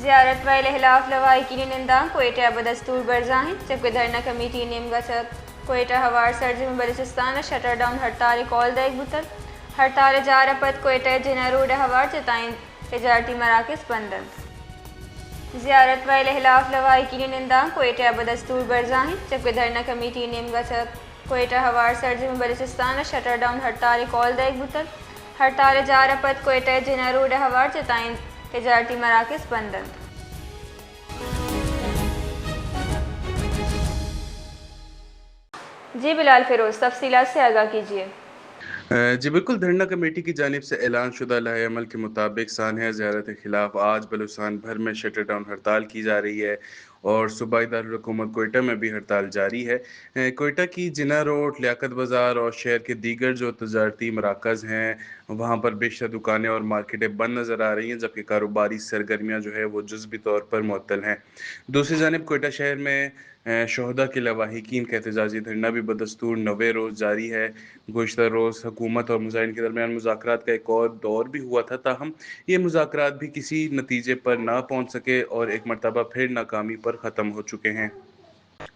زیارت و الخلاف لواحقین نندان کوئٹہ بدستور برزاہیں جبکہ دھرنا کمیٹی نیم گچک کوئٹہ ہوار سرزی میں بلوچستان شٹر ڈاؤن ہڑتال کال دیگ بتر ہڑتال جار پت کوئٹہ جنہ روڈ ہوار چتائیں تجارتی مراکز بندند زیارت و الخلاف لواحقین نندان کوئٹہ بدستور برزاہیں جبکہ دھرنا کمیٹی نیم گچک کوئٹہ ہوار سرزی میں بلوچستان شٹر ڈاؤن ہڑتال کال دیگ بتر ہڑتال جار پت کوئٹہ جنہ روڈ ہوار چتائیں تجارتی مراکز بندند جی بلال فیروز تفصیلات سے آگاہ کیجیے۔ جی بالکل، دھرنا کمیٹی کی جانب سے اعلان شدہ لائحہ عمل کے مطابق سانحہ زیارت کے خلاف آج بلوچستان بھر میں شٹر ڈاؤن ہڑتال کی جا رہی ہے اور صوبائی دارالحکومت کوئٹہ میں بھی ہڑتال جاری ہے۔ کوئٹہ کی جناح روڈ، لیاقت بازار اور شہر کے دیگر جو تجارتی مراکز ہیں وہاں پر بیشتر دکانیں اور مارکیٹیں بند نظر آ رہی ہیں، جبکہ کاروباری سرگرمیاں جو ہے وہ جزوی طور پر معطل ہیں۔ دوسری جانب کوئٹہ شہر میں شہداء کے لواحقین کا احتجاجی دھرنا بھی بدستور 9ویں روز جاری ہے۔ گزشتہ روز حکومت اور مظاہرین کے درمیان مذاکرات کا ایک اور دور بھی ہوا تھا، تاہم یہ مذاکرات بھی کسی نتیجے پر نہ پہنچ سکے اور ایک مرتبہ پھر ناکامی پر ختم ہو چکے ہیں۔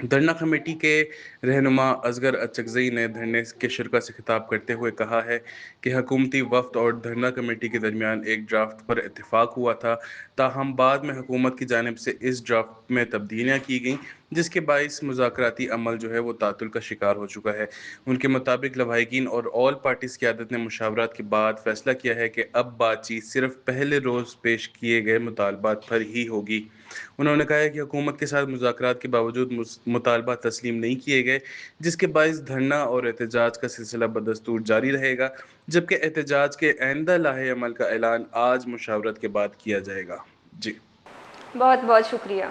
دھرنا کمیٹی کے رہنما اصغر اچکزئی نے دھرنے کے شرکاء سے خطاب کرتے ہوئے کہا ہے کہ حکومتی وفد اور دھرنا کمیٹی کے درمیان ایک ڈرافٹ پر اتفاق ہوا تھا، تاہم بعد میں حکومت کی جانب سے اس ڈرافٹ میں تبدیلیاں کی گئیں، جس کے باعث مذاکراتی عمل جو ہے وہ تعطل کا شکار ہو چکا ہے۔ ان کے مطابق لواحقین اور آل پارٹیز قیادت نے مشاورات کے بعد فیصلہ کیا ہے کہ اب بات چیت صرف پہلے روز پیش کیے گئے مطالبات پر ہی ہوگی۔ انہوں نے کہا ہے کہ حکومت کے ساتھ مذاکرات کے باوجود مطالبات تسلیم نہیں کیے گئے، جس کے باعث دھرنا اور احتجاج کا سلسلہ بدستور جاری رہے گا، جبکہ احتجاج کے آئندہ لائحہ عمل کا اعلان آج مشاورت کے بعد کیا جائے گا۔ جی بہت بہت شکریہ۔